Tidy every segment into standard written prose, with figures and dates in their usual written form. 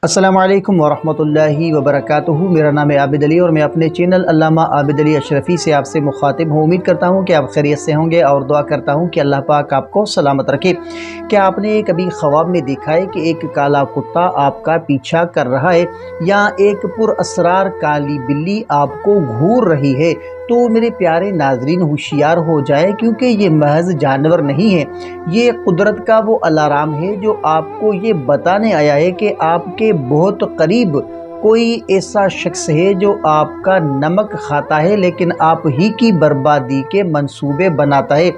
السلام علیکم ورحمۃ اللہ وبرکاتہ۔ میرا نام ہے عابد علی اور میں اپنے چینل علامہ عابد علی اشرفی سے آپ سے مخاطب ہوں۔ امید کرتا ہوں کہ آپ خیریت سے ہوں گے اور دعا کرتا ہوں کہ اللہ پاک آپ کو سلامت رکھے۔ کیا آپ نے کبھی خواب میں دیکھا ہے کہ ایک کالا کتا آپ کا پیچھا کر رہا ہے یا ایک پر اسرار کالی بلی آپ کو گھور رہی ہے؟ تو میرے پیارے ناظرین ہوشیار ہو جائے، کیونکہ یہ محض جانور نہیں ہے، یہ قدرت کا وہ الارم ہے جو آپ کو یہ بتانے آیا ہے کہ آپ کے بہت قریب کوئی ایسا شخص ہے جو آپ کا نمک کھاتا ہے لیکن آپ ہی کی بربادی کے منصوبے بناتا ہے۔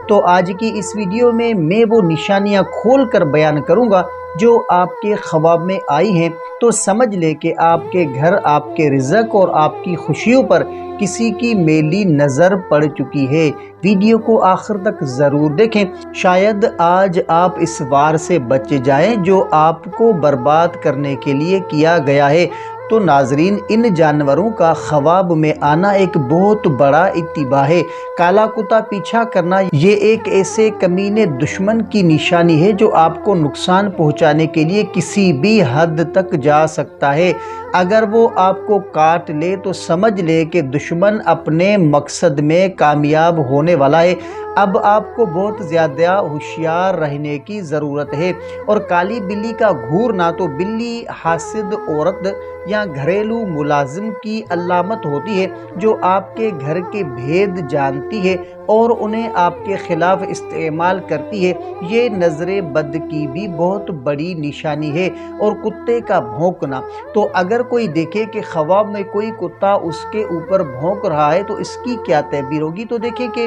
تو آج کی اس ویڈیو میں وہ نشانیاں کھول کر بیان کروں گا جو آپ کے خواب میں آئی ہیں، تو سمجھ لے کہ آپ کے گھر، آپ کے رزق اور آپ کی خوشیوں پر کسی کی میلی نظر پڑ چکی ہے۔ ویڈیو کو آخر تک ضرور دیکھیں، شاید آج آپ اس وار سے بچ جائیں جو آپ کو برباد کرنے کے لیے کیا گیا ہے۔ تو ناظرین، ان جانوروں کا خواب میں آنا ایک بہت بڑا اتباع ہے۔ کالا کتا پیچھا کرنا یہ ایک ایسے کمینے دشمن کی نشانی ہے جو آپ کو نقصان پہنچانے کے لیے کسی بھی حد تک جا سکتا ہے۔ اگر وہ آپ کو کاٹ لے تو سمجھ لے کہ دشمن اپنے مقصد میں کامیاب ہونے والا ہے۔ اب آپ کو بہت زیادہ ہوشیار رہنے کی ضرورت ہے۔ اور کالی بلی کا گھورنا تو بلی حاسد عورت یا گھریلو ملازم کی علامت ہوتی ہے جو آپ کے گھر کے بھید جانتی ہے اور انہیں آپ کے خلاف استعمال کرتی ہے۔ یہ نظر بد کی بھی بہت بڑی نشانی ہے۔ اور کتے کا بھونکنا، تو اگر کوئی دیکھے کہ خواب میں کوئی کتا اس کے اوپر بھونک رہا ہے تو اس کی کیا تعبیر ہوگی؟ تو دیکھیں کہ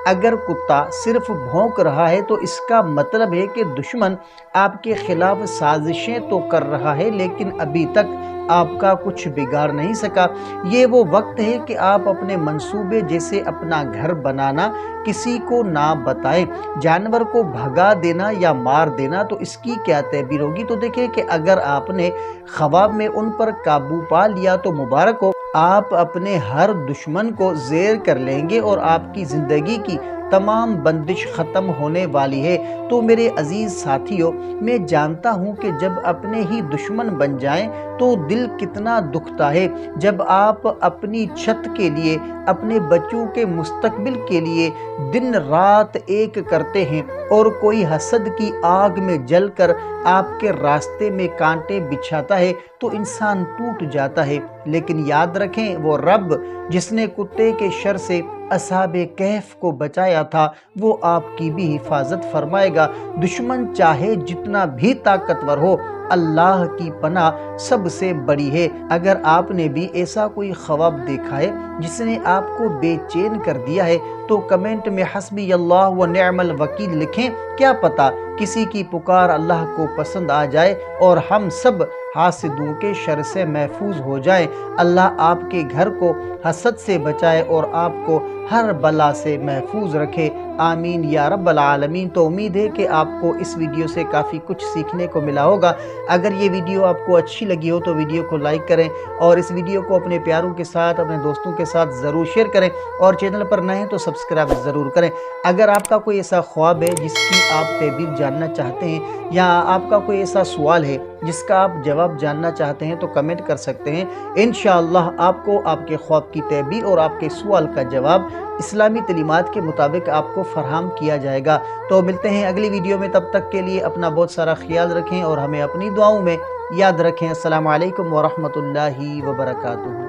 اگر کتا صرف بھونک رہا ہے تو اس کا مطلب ہے کہ دشمن آپ کے خلاف سازشیں تو کر رہا ہے لیکن ابھی تک آپ کا کچھ بگاڑ نہیں سکا۔ یہ وہ وقت ہے کہ آپ اپنے منصوبے جیسے اپنا گھر بنانا کسی کو نہ بتائیں۔ جانور کو بھگا دینا یا مار دینا، تو اس کی کیا تعبیر ہوگی؟ تو دیکھیں کہ اگر آپ نے خواب میں ان پر قابو پا لیا تو مبارک ہو، آپ اپنے ہر دشمن کو زیر کر لیں گے اور آپ کی زندگی کی تمام بندش ختم ہونے والی ہے۔ تو میرے عزیز ساتھیوں، میں جانتا ہوں کہ جب اپنے ہی دشمن بن جائیں تو دل کتنا دکھتا ہے۔ جب آپ اپنی چھت کے لیے، اپنے بچوں کے مستقبل کے لیے دن رات ایک کرتے ہیں اور کوئی حسد کی آگ میں جل کر آپ کے راستے میں کانٹے بچھاتا ہے تو انسان ٹوٹ جاتا ہے۔ لیکن یاد رکھیں، وہ رب جس نے کتے کے شر سے اصحاب کہف کو بچایا تھا وہ آپ کی بھی حفاظت فرمائے گا۔ دشمن چاہے جتنا بھی طاقتور ہو، اللہ کی پناہ سب سے بڑی ہے۔ اگر آپ نے بھی ایسا کوئی خواب دیکھا ہے جس نے آپ کو بے چین کر دیا ہے تو کمنٹ میں حسبی اللہ و نعم الوکیل لکھیں۔ کیا پتہ کسی کی پکار اللہ کو پسند آ جائے اور ہم سب حاسدوں کے شر سے محفوظ ہو جائیں۔ اللہ آپ کے گھر کو حسد سے بچائے اور آپ کو ہر بلا سے محفوظ رکھے، آمین یا رب العالمین۔ تو امید ہے کہ آپ کو اس ویڈیو سے کافی کچھ سیکھنے کو ملا ہوگا۔ اگر یہ ویڈیو آپ کو اچھی لگی ہو تو ویڈیو کو لائک کریں اور اس ویڈیو کو اپنے پیاروں کے ساتھ، اپنے دوستوں کے ساتھ ضرور شیئر کریں اور چینل پر نئے ہیں تو سبسکرائب ضرور کریں۔ اگر آپ کا کوئی ایسا خواب ہے جس کی آپ تعبیر جاننا چاہتے ہیں یا آپ کا کوئی ایسا سوال ہے جس کا آپ جواب جاننا چاہتے ہیں تو کمنٹ کر سکتے ہیں۔ انشاءاللہ آپ کو آپ کے خواب کی تعبیر اور آپ کے سوال کا جواب اسلامی تعلیمات کے مطابق آپ کو فراہم کیا جائے گا۔ تو ملتے ہیں اگلی ویڈیو میں، تب تک کے لیے اپنا بہت سارا خیال رکھیں اور ہمیں اپنی دعاؤں میں یاد رکھیں۔ السلام علیکم ورحمۃ اللہ وبرکاتہ۔